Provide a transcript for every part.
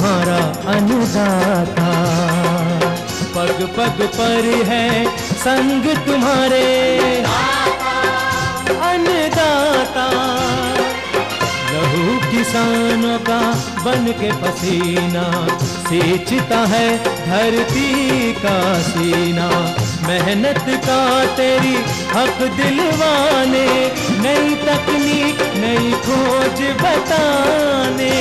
तुम्हारा अन्नदाता, पग पग पर है संग तुम्हारे अन्नदाता। लहू किसानों का बन के पसीना सींचता है धरती का सीना। मेहनत का तेरी हक दिलवाने, नई तकनीक नई खोज बताने।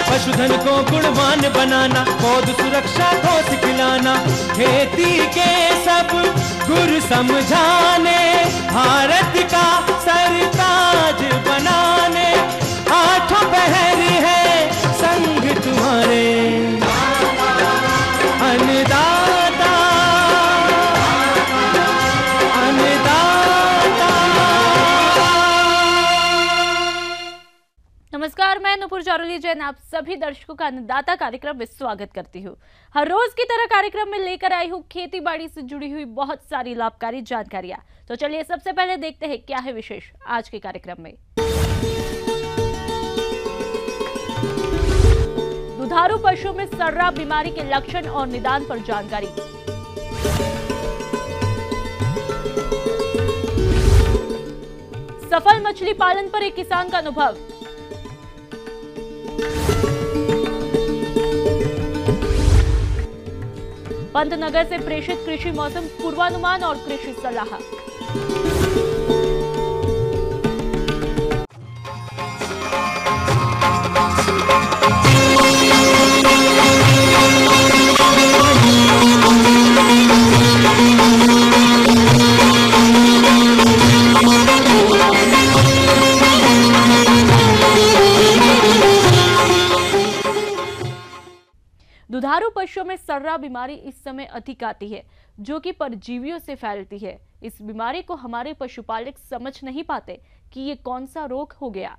पशुधन को गुणवान बनाना, पौध सुरक्षा को सिखलाना, खेती के सब गुर समझाने, भारत का सरताज बनाने। आठों पहर है संग तुम्हारे अन्नदाता, अन्नदाता। नमस्कार, मैं नुपुर जारोली जैन आप सभी दर्शकों का अन्नदाता कार्यक्रम में स्वागत करती हूँ। हर रोज की तरह कार्यक्रम में लेकर आई हूँ खेती बाड़ी से जुड़ी हुई बहुत सारी लाभकारी जानकारियां। तो चलिए सबसे पहले देखते हैं क्या है विशेष आज के कार्यक्रम में। दुधारू पशुओं में सर्रा बीमारी के लक्षण और निदान पर जानकारी। सफल मछली पालन पर एक किसान का अनुभव। पंतनगर से प्रेषित कृषि मौसम पूर्वानुमान और कृषि सलाह। दुधारू पशुओं में सर्रा बीमारी इस समय अधिक आती है, जो कि परजीवियों से फैलती है। इस बीमारी को हमारे पशुपालक समझ नहीं पाते कि ये कौन सा रोग हो गया।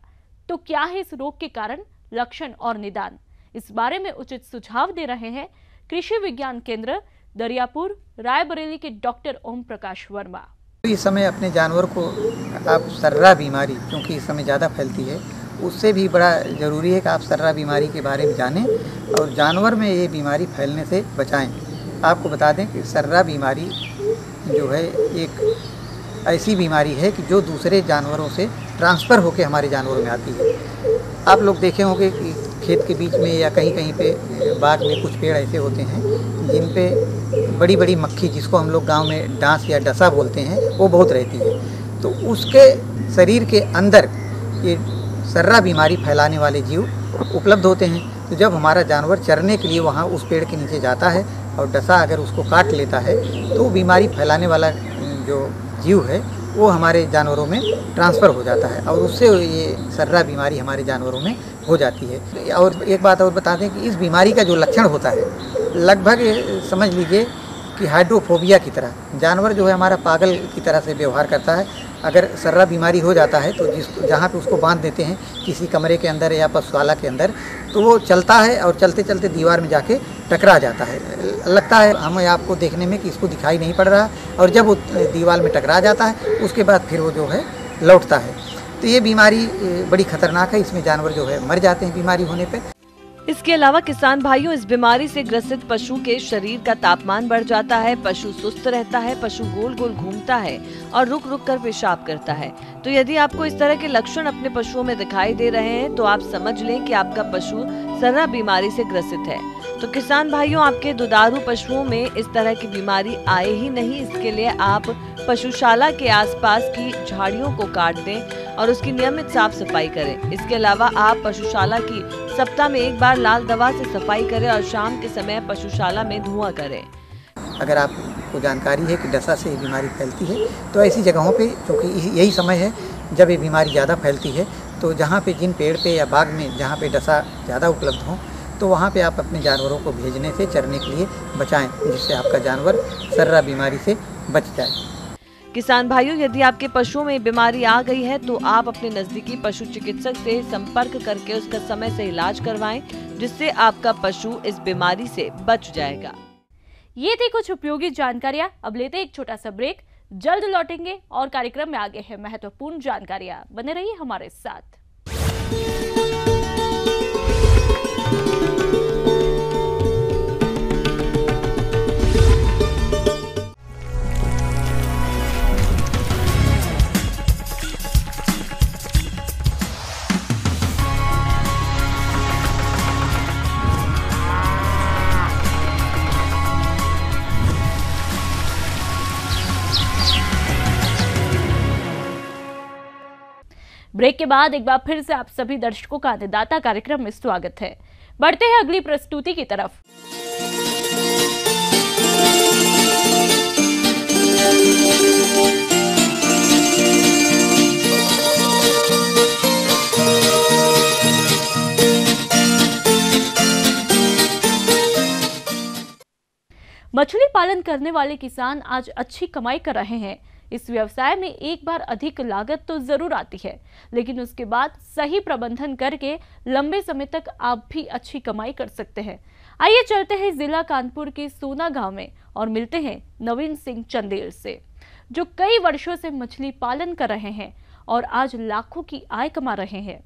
तो क्या है इस रोग के कारण, लक्षण और निदान, इस बारे में उचित सुझाव दे रहे हैं कृषि विज्ञान केंद्र दरियापुर रायबरेली के डॉक्टर ओम प्रकाश वर्मा। इस समय अपने जानवर को आप सर्रा बीमारी, क्योंकि इस समय ज़्यादा फैलती है, उससे भी बड़ा ज़रूरी है कि आप सर्रा बीमारी के बारे में जानें और जानवर में ये बीमारी फैलने से बचाएं। आपको बता दें कि सर्रा बीमारी जो है एक ऐसी बीमारी है कि जो दूसरे जानवरों से ट्रांसफ़र होकर हमारे जानवरों में आती है। आप लोग देखे होंगे कि खेत के बीच में या कहीं कहीं पे बाग में कुछ पेड़ ऐसे होते हैं जिन पे बड़ी बड़ी मक्खी, जिसको हम लोग गांव में डांस या डसा बोलते हैं, वो बहुत रहती है। तो उसके शरीर के अंदर ये सर्रा बीमारी फैलाने वाले जीव उपलब्ध होते हैं। तो जब हमारा जानवर चरने के लिए वहाँ उस पेड़ के नीचे जाता है और डसा अगर उसको काट लेता है तो बीमारी फैलाने वाला जो जीव है वो हमारे जानवरों में ट्रांसफ़र हो जाता है और उससे ये सर्रा बीमारी हमारे जानवरों में हो जाती है। और एक बात और बता दें कि इस बीमारी का जो लक्षण होता है, लगभग समझ लीजिए कि हाइड्रोफोबिया की तरह जानवर जो है हमारा पागल की तरह से व्यवहार करता है। अगर सर्रा बीमारी हो जाता है तो जहाँ पे उसको बांध देते हैं किसी कमरे के अंदर या पशुशाला के अंदर, तो वो चलता है और चलते चलते दीवार में जाके टकरा जाता है। लगता है हमें आपको देखने में कि इसको दिखाई नहीं पड़ रहा, और जब वो दीवार में टकरा जाता है उसके बाद फिर वो जो है लौटता है। तो ये बीमारी बड़ी खतरनाक है, इसमें जानवर जो है मर जाते हैं बीमारी होने पर। इसके अलावा किसान भाइयों, इस बीमारी से ग्रसित पशु के शरीर का तापमान बढ़ जाता है, पशु सुस्त रहता है, पशु गोल गोल घूमता है और रुक रुक कर पेशाब करता है। तो यदि आपको इस तरह के लक्षण अपने पशुओं में दिखाई दे रहे हैं तो आप समझ लें कि आपका पशु सर्रा बीमारी से ग्रसित है। तो किसान भाइयों, आपके दुधारू पशुओं में इस तरह की बीमारी आए ही नहीं, इसके लिए आप पशुशाला के आसपास की झाड़ियों को काट दें और उसकी नियमित साफ सफाई करें। इसके अलावा आप पशुशाला की सप्ताह में एक बार लाल दवा से सफाई करें और शाम के समय पशुशाला में धुआं करें। अगर आपको जानकारी है कि डसा से ये बीमारी फैलती है तो ऐसी जगहों पे, क्योंकि यही समय है जब ये बीमारी ज़्यादा फैलती है, तो जहाँ पे जिन पेड़ पे या बाग में जहाँ पे डसा ज़्यादा उपलब्ध हो तो वहाँ पे आप अपने जानवरों को भेजने से, चरने के लिए बचाएं, जिससे आपका जानवर सर्रा बीमारी से बच जाए। किसान भाइयों, यदि आपके पशुओं में बीमारी आ गई है तो आप अपने नजदीकी पशु चिकित्सक से संपर्क करके उसका समय से इलाज करवाएं, जिससे आपका पशु इस बीमारी से बच जाएगा। ये थी कुछ उपयोगी जानकारियां। अब लेते एक छोटा सा ब्रेक, जल्द लौटेंगे और कार्यक्रम में आगे है महत्वपूर्ण जानकारियां। बने रहिए हमारे साथ। ब्रेक के बाद एक बार फिर से आप सभी दर्शकों का अन्नदाता कार्यक्रम में स्वागत है। बढ़ते हैं अगली प्रस्तुति की तरफ। मछली पालन करने वाले किसान आज अच्छी कमाई कर रहे हैं। इस व्यवसाय में एक बार अधिक लागत तो जरूर आती है, लेकिन उसके बाद सही प्रबंधन करके लंबे समय तक आप भी अच्छी कमाई कर सकते हैं। आइए चलते हैं जिला कानपुर के सोना गांव में और मिलते हैं नवीन सिंह चंदेल से, जो कई वर्षों से मछली पालन कर रहे हैं और आज लाखों की आय कमा रहे हैं।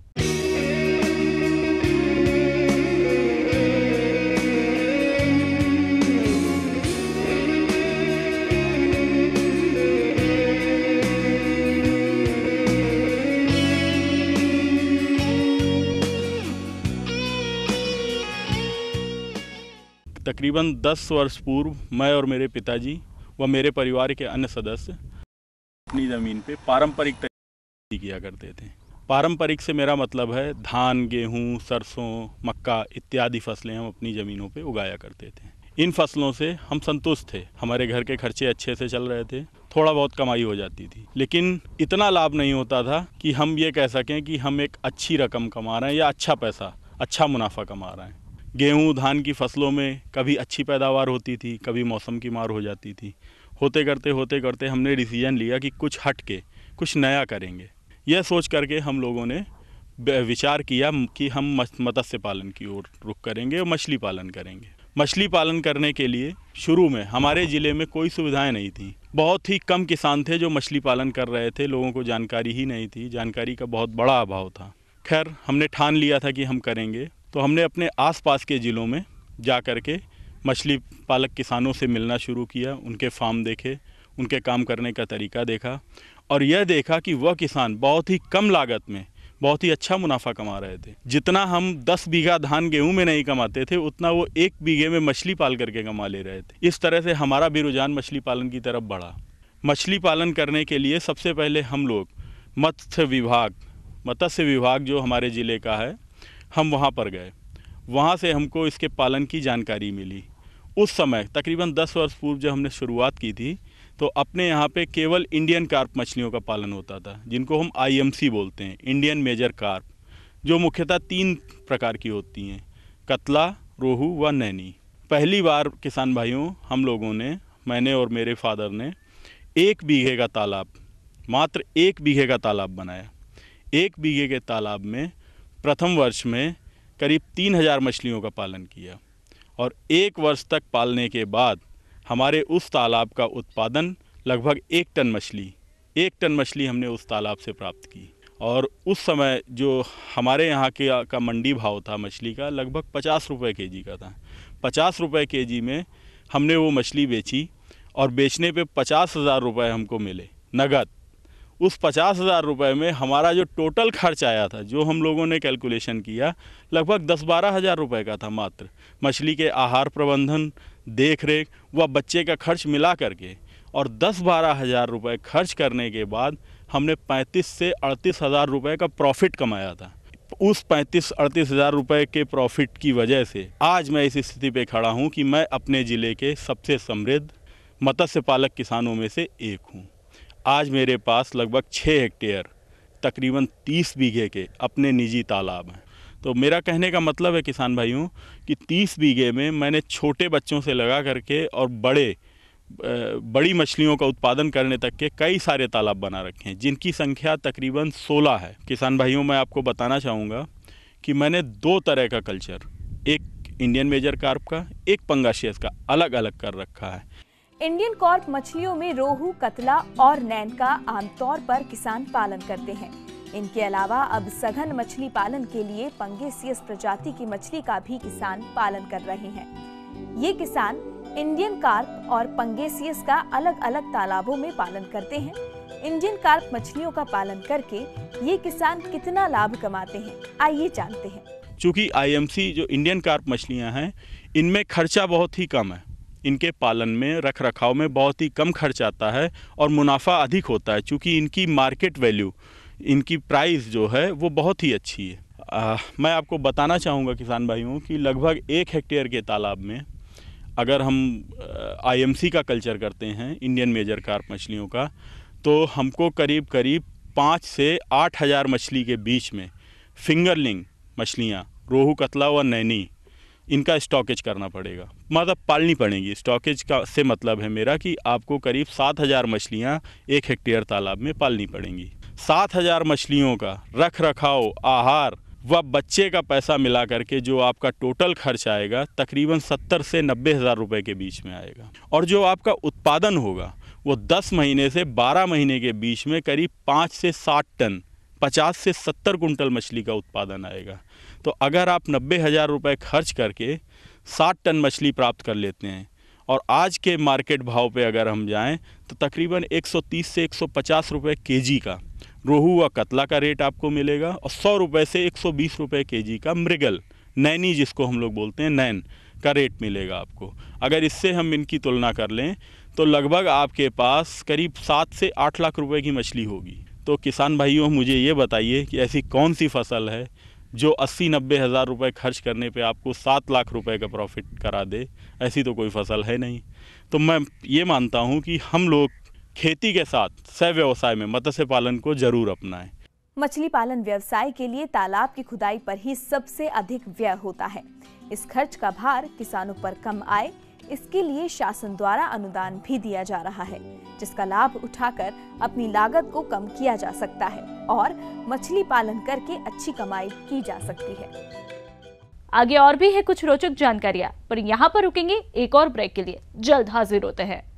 तकरीबन 10 वर्ष पूर्व मैं और मेरे पिताजी व मेरे परिवार के अन्य सदस्य अपनी ज़मीन पे पारंपरिक तरीके किया करते थे। पारंपरिक से मेरा मतलब है धान, गेहूं, सरसों, मक्का इत्यादि फसलें हम अपनी ज़मीनों पे उगाया करते थे। इन फसलों से हम संतुष्ट थे, हमारे घर के खर्चे अच्छे से चल रहे थे, थोड़ा बहुत कमाई हो जाती थी, लेकिन इतना लाभ नहीं होता था कि हम ये कह सकें कि हम एक अच्छी रकम कमा रहे हैं या अच्छा पैसा, अच्छा मुनाफा कमा रहे हैं। गेहूं, धान की फसलों में कभी अच्छी पैदावार होती थी, कभी मौसम की मार हो जाती थी। होते करते हमने डिसीजन लिया कि कुछ हट के कुछ नया करेंगे। यह सोच करके हम लोगों ने विचार किया कि हम मत्स्य पालन की ओर रुख करेंगे और मछली पालन करेंगे। मछली पालन करने के लिए शुरू में हमारे ज़िले में कोई सुविधाएं नहीं थी। बहुत ही कम किसान थे जो मछली पालन कर रहे थे, लोगों को जानकारी ही नहीं थी, जानकारी का बहुत बड़ा अभाव था। खैर, हमने ठान लिया था कि हम करेंगे, तो हमने अपने आसपास के ज़िलों में जा कर के मछली पालक किसानों से मिलना शुरू किया, उनके फार्म देखे, उनके काम करने का तरीका देखा और यह देखा कि वह किसान बहुत ही कम लागत में बहुत ही अच्छा मुनाफा कमा रहे थे। जितना हम 10 बीघा धान गेहूं में नहीं कमाते थे, उतना वो 1 बीघे में मछली पाल करके कमा ले रहे थे। इस तरह से हमारा भी रुझान मछली पालन की तरफ बढ़ा। मछली पालन करने के लिए सबसे पहले हम लोग मत्स्य विभाग जो हमारे ज़िले का है, हम वहाँ पर गए। वहाँ से हमको इसके पालन की जानकारी मिली। उस समय तकरीबन 10 वर्ष पूर्व जब हमने शुरुआत की थी, तो अपने यहाँ पे केवल इंडियन कार्प मछलियों का पालन होता था, जिनको हम IMC बोलते हैं, इंडियन मेजर कार्प, जो मुख्यतः 3 प्रकार की होती हैं, कतला, रोहू व नैनी। पहली बार किसान भाइयों हम लोगों ने, मैंने और मेरे फादर ने 1 बीघे का तालाब, मात्र 1 बीघे का तालाब बनाया। 1 बीघे के तालाब में प्रथम वर्ष में करीब 3000 मछलियों का पालन किया और 1 वर्ष तक पालने के बाद हमारे उस तालाब का उत्पादन लगभग 1 टन मछली हमने उस तालाब से प्राप्त की। और उस समय जो हमारे यहाँ का मंडी भाव था मछली का, लगभग 50 रुपये केजी का था। 50 रुपये केजी में हमने वो मछली बेची और बेचने पे 50,000 रुपये हमको मिले नगद। उस 50,000 रुपये में हमारा जो टोटल खर्च आया था, जो हम लोगों ने कैलकुलेशन किया, लगभग 10-12 हज़ार रुपये का था मात्र। मछली के आहार प्रबंधन, देख रेख व बच्चे का खर्च मिला करके, और 10-12 हज़ार रुपये खर्च करने के बाद हमने 35 से 38 हज़ार रुपये का प्रॉफिट कमाया था। उस 35-38 हज़ार रुपये के प्रॉफिट की वजह से आज मैं इस स्थिति पे खड़ा हूँ कि मैं अपने ज़िले के सबसे समृद्ध मत्स्य पालक किसानों में से एक हूँ। आज मेरे पास लगभग 6 हेक्टेयर तकरीबन 30 बीघे के अपने निजी तालाब हैं। तो मेरा कहने का मतलब है किसान भाइयों कि 30 बीघे में मैंने छोटे बच्चों से लगा करके और बड़ी मछलियों का उत्पादन करने तक के कई सारे तालाब बना रखे हैं, जिनकी संख्या तकरीबन 16 है। किसान भाइयों, मैं आपको बताना चाहूँगा कि मैंने 2 तरह का कल्चर, एक इंडियन मेजर कार्प का, एक पंगाशियस का, अलग अलग कर रखा है। इंडियन कार्प मछलियों में रोहू, कतला और नैन का आमतौर पर किसान पालन करते हैं। इनके अलावा अब सघन मछली पालन के लिए पंगेसियस प्रजाति की मछली का भी किसान पालन कर रहे हैं। ये किसान इंडियन कार्प और पंगेसियस का अलग अलग तालाबों में पालन करते हैं। इंडियन कार्प मछलियों का पालन करके ये किसान कितना लाभ कमाते हैं, आइए जानते हैं। चूँकि आईएमसी जो इंडियन कार्प मछलियाँ हैं, इनमें खर्चा बहुत ही कम है। इनके पालन में, रख रखाव में बहुत ही कम खर्च आता है और मुनाफा अधिक होता है। चूँकि इनकी मार्केट वैल्यू, इनकी प्राइस जो है वो बहुत ही अच्छी है। मैं आपको बताना चाहूँगा किसान भाइयों कि लगभग 1 हेक्टेयर के तालाब में अगर हम आईएमसी का कल्चर करते हैं, इंडियन मेजर कार्प मछलियों का, तो हमको करीब 5 से 8 हज़ार मछली के बीच में फिंगरलिंग मछलियाँ, रोहू, कतला और नैनी, इनका स्टॉकेज करना पड़ेगा, मतलब पालनी पड़ेगी। स्टॉकेज का से मतलब है मेरा कि आपको करीब 7,000 मछलियाँ 1 हेक्टेयर तालाब में पालनी पड़ेंगी। 7,000 मछलियों का रख रखाव, आहार व बच्चे का पैसा मिला करके जो आपका टोटल खर्च आएगा तकरीबन 70 से 90 हज़ार रुपये के बीच में आएगा। और जो आपका उत्पादन होगा वो 10 महीने से 12 महीने के बीच में करीब 5 से 7 टन, 50 से 70 कुंटल मछली का उत्पादन आएगा। तो अगर आप 90 हज़ार रुपये खर्च करके 60 टन मछली प्राप्त कर लेते हैं और आज के मार्केट भाव पे अगर हम जाएं तो तकरीबन 130 से 150 रुपये केजी का रोहू व कतला का रेट आपको मिलेगा और 100 रुपये से 120 रुपये केजी का मृगल, नैनी जिसको हम लोग बोलते हैं, नैन का रेट मिलेगा आपको। अगर इससे हम इनकी तुलना कर लें तो लगभग आपके पास करीब 7 से 8 लाख रुपए की मछली होगी। तो किसान भाइयों, मुझे ये बताइए कि ऐसी कौन सी फसल है जो 80-90 हज़ार रुपये खर्च करने पे आपको 7 लाख रुपए का प्रॉफिट करा दे? ऐसी तो कोई फसल है नहीं। तो मैं ये मानता हूँ कि हम लोग खेती के साथ सह व्यवसाय में मत्स्य पालन को जरूर अपनाएं। मछली पालन व्यवसाय के लिए तालाब की खुदाई पर ही सबसे अधिक व्यय होता है। इस खर्च का भार किसानों पर कम आए, इसके लिए शासन द्वारा अनुदान भी दिया जा रहा है, जिसका लाभ उठाकर अपनी लागत को कम किया जा सकता है और मछली पालन करके अच्छी कमाई की जा सकती है। आगे और भी है कुछ रोचक जानकारियां, पर यहाँ पर रुकेंगे एक और ब्रेक के लिए। जल्द हाजिर होते हैं।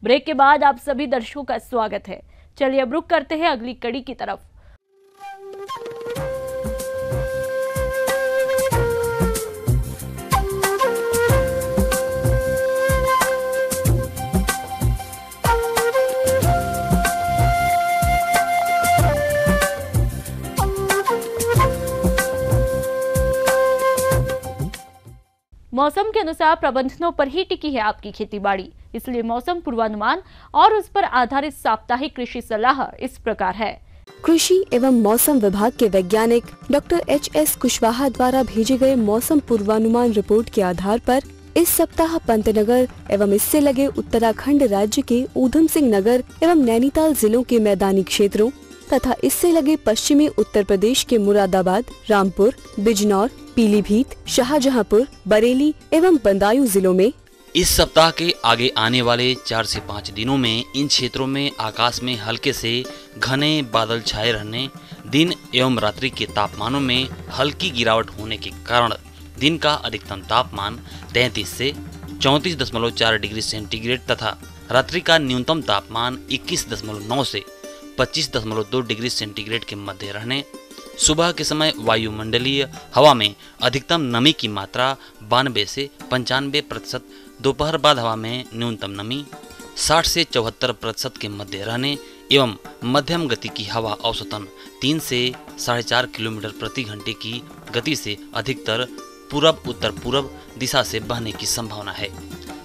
ब्रेक के बाद आप सभी दर्शकों का स्वागत है। चलिए अब रुक करते हैं अगली कड़ी की तरफ। मौसम के अनुसार प्रबंधनों पर ही टिकी है आपकी खेतीबाड़ी, इसलिए मौसम पूर्वानुमान और उस पर आधारित साप्ताहिक कृषि सलाह इस प्रकार है। कृषि एवं मौसम विभाग के वैज्ञानिक डॉक्टर एच.एस. कुशवाहा द्वारा भेजे गए मौसम पूर्वानुमान रिपोर्ट के आधार पर इस सप्ताह पंतनगर एवं इससे लगे उत्तराखंड राज्य के ऊधम सिंह नगर एवं नैनीताल जिलों के मैदानी क्षेत्रों तथा इससे लगे पश्चिमी उत्तर प्रदेश के मुरादाबाद, रामपुर, बिजनौर, पीलीभीत, शाहजहांपुर, बरेली एवं बदायूं जिलों में इस सप्ताह के आगे आने वाले 4 से 5 दिनों में इन क्षेत्रों में आकाश में हल्के से घने बादल छाए रहने, दिन एवं रात्रि के तापमानों में हल्की गिरावट होने के कारण दिन का अधिकतम तापमान 33 से 34.4 डिग्री सेंटीग्रेड तथा रात्रि का न्यूनतम तापमान 21.9 से 25.2 डिग्री सेंटीग्रेड के मध्य रहने, सुबह के समय वायुमंडलीय हवा में अधिकतम नमी की मात्रा 92 से 95%, दोपहर बाद हवा में न्यूनतम नमी 60 से 74% के मध्य रहने एवं मध्यम गति की हवा औसतन 3 से 4.5 किलोमीटर प्रति घंटे की गति से अधिकतर पूरब उत्तर पूरब दिशा से बहने की संभावना है।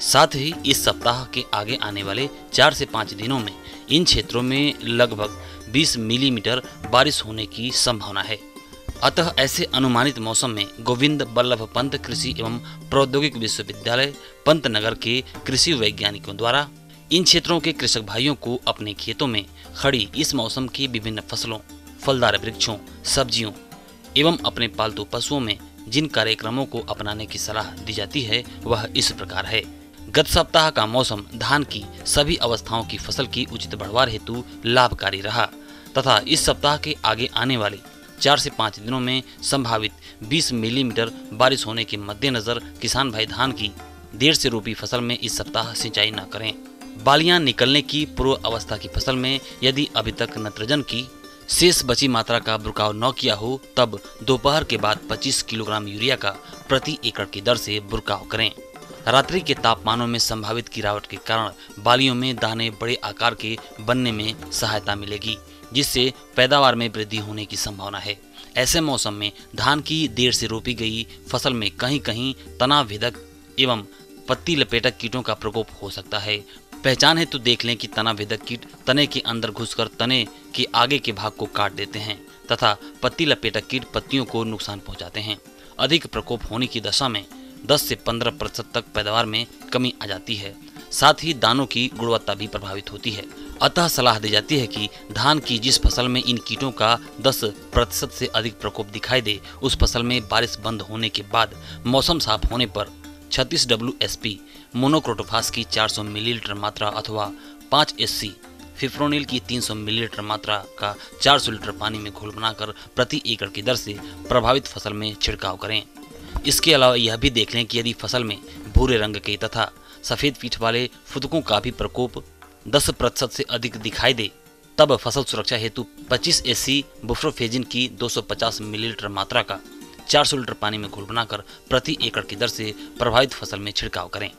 साथ ही इस सप्ताह के आगे आने वाले 4 से 5 दिनों में इन क्षेत्रों में लगभग 20 मिलीमीटर बारिश होने की संभावना है। अतः ऐसे अनुमानित मौसम में गोविंद बल्लभ पंत कृषि एवं प्रौद्योगिक विश्वविद्यालय पंतनगर के कृषि वैज्ञानिकों द्वारा इन क्षेत्रों के कृषक भाइयों को अपने खेतों में खड़ी इस मौसम की विभिन्न फसलों, फलदार वृक्षों, सब्जियों, एवं अपने पालतू पशुओं में जिन कार्यक्रमों को अपनाने की सलाह दी जाती है वह इस प्रकार है। गत सप्ताह का मौसम धान की सभी अवस्थाओं की फसल की उचित बढ़वार हेतु लाभकारी रहा तथा इस सप्ताह के आगे आने वाले 4 से 5 दिनों में संभावित 20 मिलीमीटर बारिश होने के मद्देनजर किसान भाई धान की देर से रोपी फसल में इस सप्ताह सिंचाई न करें। बालियां निकलने की पूर्व अवस्था की फसल में यदि अभी तक नत्रजन की शेष बची मात्रा का बुरकाव न किया हो तब दोपहर के बाद 25 किलोग्राम यूरिया का प्रति एकड़ की दर से बुरकाव करें। रात्रि के तापमानों में संभावित गिरावट के कारण बालियों में दाने बड़े आकार के बनने में सहायता मिलेगी, जिससे पैदावार में वृद्धि होने की संभावना है। ऐसे मौसम में धान की देर से रोपी गई फसल में कहीं कहीं तना भेदक एवं पत्ती लपेटक कीटों का प्रकोप हो सकता है। पहचान है तो देख लें कि तना भेदक कीट तने के अंदर घुसकर तने के आगे के भाग को काट देते हैं तथा पत्ती लपेटक कीट पत्तियों को नुकसान पहुंचाते हैं। अधिक प्रकोप होने की दशा में 10 से 15% तक पैदावार में कमी आ जाती है। साथ ही दानों की गुणवत्ता भी प्रभावित होती है। अतः सलाह दी जाती है कि धान की जिस फसल में इन कीटों का 10% से अधिक प्रकोप दिखाई दे उस फसल में बारिश बंद होने के बाद मौसम साफ होने पर 36 WSP मोनोक्रोटोफास की 400 मिलीलीटर मात्रा अथवा 5 SC फिप्रोनिल की 300 मिलीलीटर मात्रा का 400 लीटर पानी में घोल बनाकर प्रति एकड़ की दर से प्रभावित फसल में छिड़काव करें। इसके अलावा यह भी देख लें कि यदि फसल में भूरे रंग के तथा सफेद पीठ वाले फुदकों का भी प्रकोप 10% से अधिक दिखाई दे तब फसल सुरक्षा हेतु 25 SC बुफ्रोफेजिन की 250 मिलीलीटर मात्रा का 400 लीटर पानी में घोल बनाकर प्रति एकड़ की दर से प्रभावित फसल में छिड़काव करें।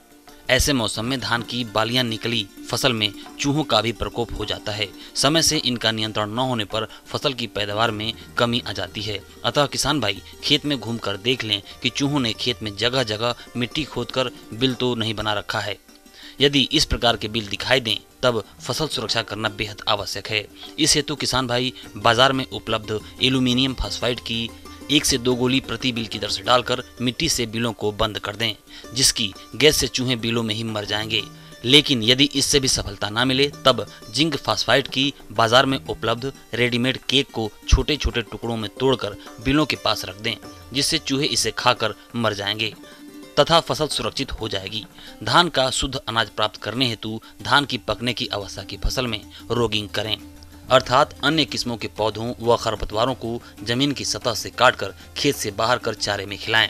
ऐसे मौसम में धान की बालियां निकली फसल में चूहों का भी प्रकोप हो जाता है। समय से इनका नियंत्रण न होने पर फसल की पैदावार में कमी आ जाती है। अतः किसान भाई खेत में घूमकर देख लें कि चूहों ने खेत में जगह जगह मिट्टी खोदकर बिल तो नहीं बना रखा है। यदि इस प्रकार के बिल दिखाई दें तब फसल सुरक्षा करना बेहद आवश्यक है। इस हेतु किसान भाई बाजार में उपलब्ध एल्यूमिनियम फास्फाइड की 1 से 2 गोली प्रति बिल की दर से डालकर मिट्टी से बिलों को बंद कर दें, जिसकी गैस से चूहे बिलों में ही मर जाएंगे। लेकिन यदि इससे भी सफलता ना मिले तब जिंक फास्फाइड की बाजार में उपलब्ध रेडीमेड केक को छोटे छोटे टुकड़ों में तोड़कर बिलों के पास रख दें, जिससे चूहे इसे खाकर मर जाएंगे तथा फसल सुरक्षित हो जाएगी। धान का शुद्ध अनाज प्राप्त करने हेतु धान की पकने की अवस्था की फसल में रोगिंग करें, अर्थात अन्य किस्मों के पौधों व खरपतवारों को जमीन की सतह से काटकर खेत से बाहर कर चारे में खिलाएं।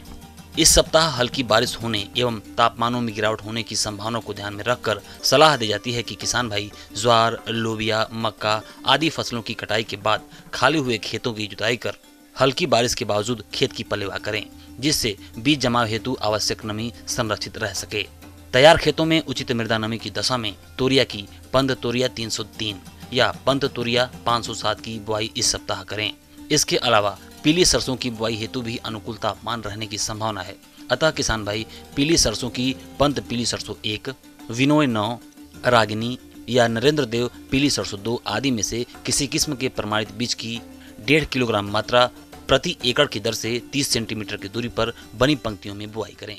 इस सप्ताह हल्की बारिश होने एवं तापमानों में गिरावट होने की संभावना को ध्यान में रखकर सलाह दी जाती है कि किसान भाई ज्वार, लोबिया, मक्का आदि फसलों की कटाई के बाद खाली हुए खेतों की जुताई कर हल्की बारिश के बावजूद खेत की पलेवा करें, जिससे बीज जमाव हेतु आवश्यक नमी संरक्षित रह सके। तैयार खेतों में उचित मृदा नमी की दशा में तोरिया की पंद तोरिया 303 या पंत तोरिया 507 की बुआई इस सप्ताह करें। इसके अलावा पीली सरसों की बुआई हेतु भी अनुकूल तापमान रहने की संभावना है। अतः किसान भाई पीली सरसों की पंत पीली सरसों 1, विनोय 9, रागिनी या नरेंद्र देव पीली सरसों 2 आदि में से किसी किस्म के प्रमाणित बीज की 1.5 किलोग्राम मात्रा प्रति एकड़ की दर से 30 सेंटीमीटर की दूरी पर बनी पंक्तियों में बुआई करें।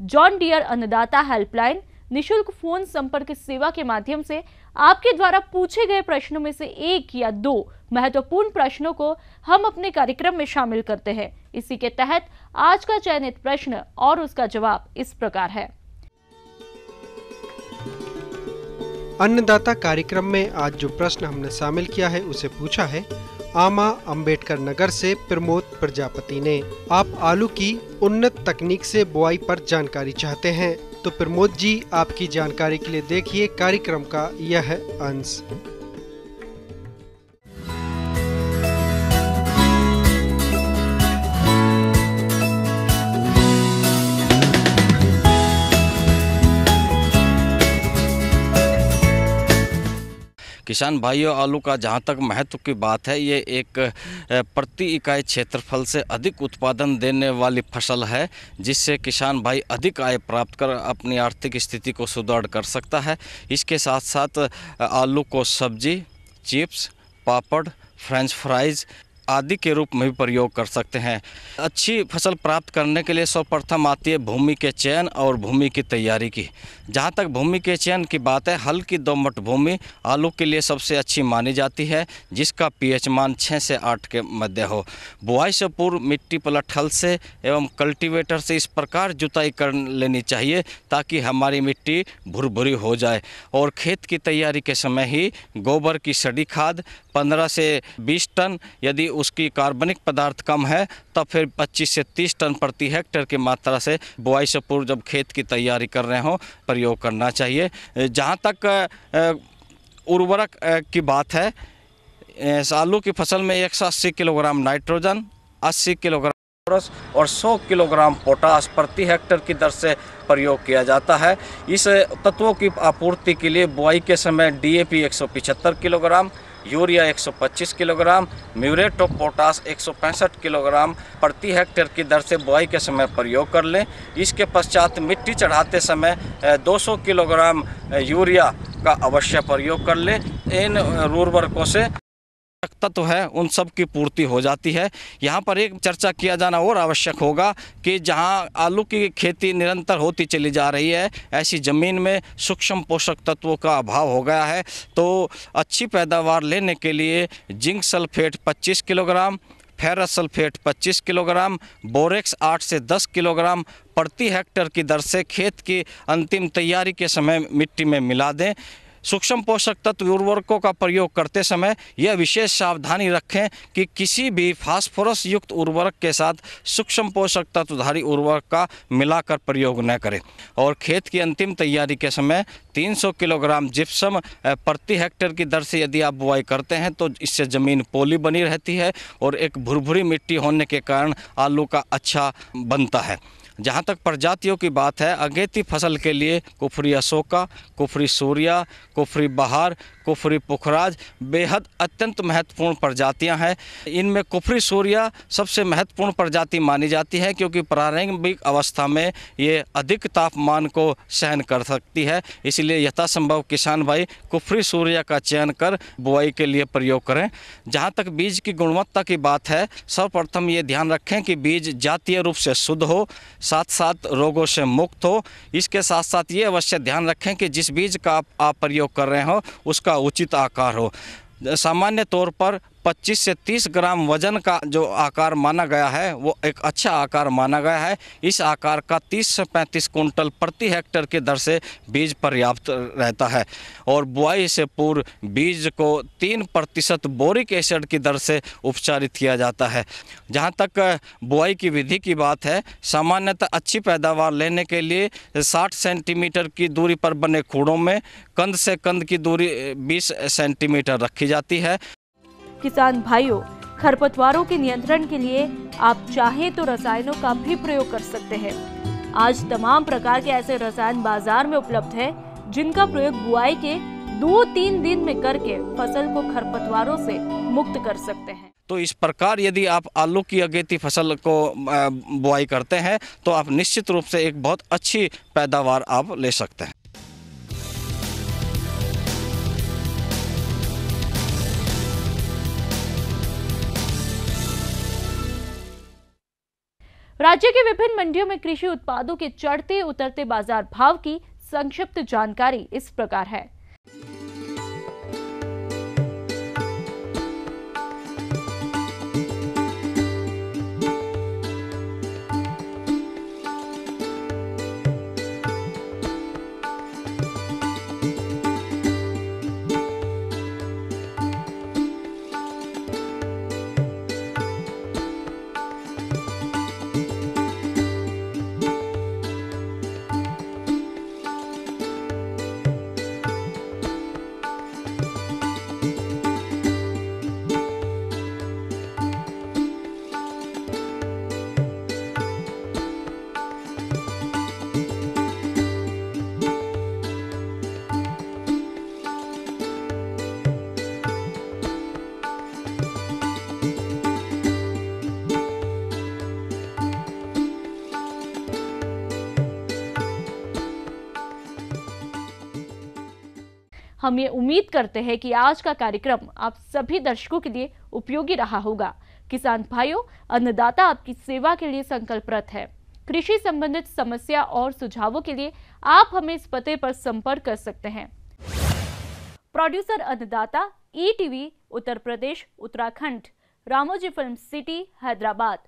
जॉन डियर अन्नदाता हेल्पलाइन निशुल्क फोन संपर्क सेवा के माध्यम से आपके द्वारा पूछे गए प्रश्नों में से 1 या 2 महत्वपूर्ण प्रश्नों को हम अपने कार्यक्रम में शामिल करते हैं। इसी के तहत आज का चयनित प्रश्न और उसका जवाब इस प्रकार है। अन्नदाता कार्यक्रम में आज जो प्रश्न हमने शामिल किया है उसे पूछा है आमा अंबेडकर नगर से प्रमोद प्रजापति ने। आप आलू की उन्नत तकनीक से बुआई पर जानकारी चाहते हैं तो प्रमोद जी आपकी जानकारी के लिए देखिए कार्यक्रम का यह अंश। किसान भाइयों, आलू का जहाँ तक महत्व की बात है, ये एक प्रति इकाई क्षेत्रफल से अधिक उत्पादन देने वाली फसल है, जिससे किसान भाई अधिक आय प्राप्त कर अपनी आर्थिक स्थिति को सुदृढ़ कर सकता है। इसके साथ साथ आलू को सब्जी, चिप्स, पापड़, फ्रेंच फ्राइज आदि के रूप में भी प्रयोग कर सकते हैं। अच्छी फसल प्राप्त करने के लिए सर्वप्रथम आती है भूमि के चयन और भूमि की तैयारी की। जहाँ तक भूमि के चयन की बात है, हल्की दोमट भूमि आलू के लिए सबसे अच्छी मानी जाती है, जिसका पीएच मान 6 से 8 के मध्य हो। बुआई से पूर्व मिट्टी पलट हल से एवं कल्टीवेटर से इस प्रकार जुताई कर लेनी चाहिए ताकि हमारी मिट्टी भुरभुरी हो जाए। और खेत की तैयारी के समय ही गोबर की सड़ी खाद 15 से 20 टन, यदि उसकी कार्बनिक पदार्थ कम है तब फिर 25 से 30 टन प्रति हेक्टेयर की मात्रा से बुआई से पूर्व जब खेत की तैयारी कर रहे हों प्रयोग करना चाहिए। जहाँ तक उर्वरक की बात है, आलू की फसल में 180 किलोग्राम नाइट्रोजन, 80 किलोग्राम फॉस्फोरस और 100 किलोग्राम पोटास प्रति हेक्टेयर की दर से प्रयोग किया जाता है। इस तत्वों की आपूर्ति के लिए बुआई के समय DAP 175 kilogram, urea 125 kilogram, muriate of potash 165 kilogram प्रति हेक्टेयर की दर से बुआई के समय प्रयोग कर लें। इसके पश्चात मिट्टी चढ़ाते समय 200 किलोग्राम यूरिया का अवश्य प्रयोग कर लें। इन उर्वरकों से तत्व है उन सब की पूर्ति हो जाती है। यहाँ पर एक चर्चा किया जाना और आवश्यक होगा कि जहाँ आलू की खेती निरंतर होती चली जा रही है, ऐसी ज़मीन में सूक्ष्म पोषक तत्वों का अभाव हो गया है। तो अच्छी पैदावार लेने के लिए zinc sulphate 25 kilogram, ferrous sulphate 25 kilogram, borax 8 से 10 किलोग्राम प्रति हेक्टेयर की दर से खेत की अंतिम तैयारी के समय मिट्टी में मिला दें। सूक्ष्म पोषक तत्व उर्वरकों का प्रयोग करते समय यह विशेष सावधानी रखें कि किसी भी फास्फोरस युक्त उर्वरक के साथ सूक्ष्म पोषक तत्वधारी उर्वरक का मिलाकर प्रयोग न करें। और खेत की अंतिम तैयारी के समय 300 किलोग्राम जिप्सम प्रति हेक्टेयर की दर से यदि आप बुआई करते हैं तो इससे ज़मीन पोली बनी रहती है और एक भुरभुरी मिट्टी होने के कारण आलू का अच्छा बनता है। जहाँ तक प्रजातियों की बात है, अगेती फसल के लिए कुफरी अशोका, कुफरी सूर्या, कुफरी बहार, कुफरी पुखराज बेहद अत्यंत महत्वपूर्ण प्रजातियां हैं। इनमें कुफरी सूर्या सबसे महत्वपूर्ण प्रजाति मानी जाती है क्योंकि प्रारंभिक अवस्था में ये अधिक तापमान को सहन कर सकती है। इसलिए यथासंभव किसान भाई कुफरी सूर्या का चयन कर बुआई के लिए प्रयोग करें। जहाँ तक बीज की गुणवत्ता की बात है, सर्वप्रथम ये ध्यान रखें कि बीज जातीय रूप से शुद्ध हो, साथ साथ रोगों से मुक्त हो। इसके साथ साथ ये अवश्य ध्यान रखें कि जिस बीज का आप प्रयोग कर रहे हो उसका उचित आकार हो। सामान्य तौर पर 25 से 30 ग्राम वजन का जो आकार माना गया है वो एक अच्छा आकार माना गया है। इस आकार का 30 से 35 कुंटल प्रति हेक्टेयर की दर से बीज पर्याप्त रहता है। और बुआई से पूर्व बीज को 3% बोरिक एसिड की दर से उपचारित किया जाता है। जहाँ तक बुआई की विधि की बात है, सामान्यतः अच्छी पैदावार लेने के लिए 60 सेंटीमीटर की दूरी पर बने खूड़ों में कंद से कंद की दूरी 20 सेंटीमीटर रखी जाती है। किसान भाइयों, खरपतवारों के नियंत्रण के लिए आप चाहें तो रसायनों का भी प्रयोग कर सकते हैं। आज तमाम प्रकार के ऐसे रसायन बाजार में उपलब्ध है जिनका प्रयोग बुआई के 2-3 दिन में करके फसल को खरपतवारों से मुक्त कर सकते हैं। तो इस प्रकार यदि आप आलू की अगेती फसल को बुआई करते हैं तो आप निश्चित रूप से एक बहुत अच्छी पैदावार आप ले सकते हैं। राज्य के विभिन्न मंडियों में कृषि उत्पादों के चढ़ते उतरते बाजार भाव की संक्षिप्त जानकारी इस प्रकार है। हम ये उम्मीद करते हैं कि आज का कार्यक्रम आप सभी दर्शकों के लिए उपयोगी रहा होगा। किसान भाइयों, अन्नदाता आपकी सेवा के लिए संकल्परत है। कृषि संबंधित समस्या और सुझावों के लिए आप हमें इस पते पर संपर्क कर सकते हैं। प्रोड्यूसर अन्नदाता, ETV, Uttar Pradesh, Uttarakhand, Ramoji film city, Hyderabad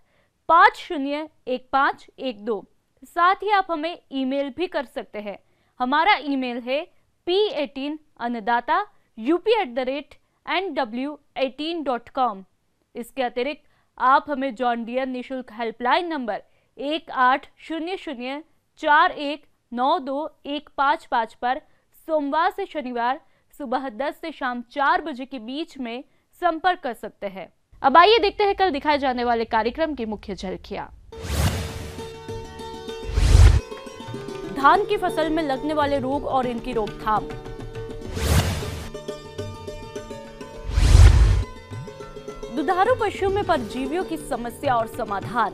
501512। साथ ही आप हमें ईमेल भी कर सकते हैं। हमारा ईमेल है p18annadaata@nw18.com। इसके अतिरिक्त आप हमें जॉन डियर निःशुल्क हेल्पलाइन नंबर 180041921555 पर सोमवार से शनिवार सुबह 10 से शाम 4 बजे के बीच में संपर्क कर सकते हैं। अब आइए देखते हैं कल दिखाए जाने वाले कार्यक्रम की मुख्य झलकियां। धान की फसल में लगने वाले रोग और इनकी रोकथाम, दुधारू पशुओं में परजीवियों की समस्या और समाधान।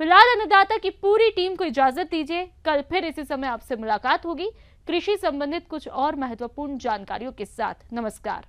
फिलहाल अन्नदाता की पूरी टीम को इजाजत दीजिए। कल फिर इसी समय आपसे मुलाकात होगी कृषि संबंधित कुछ और महत्वपूर्ण जानकारियों के साथ। नमस्कार।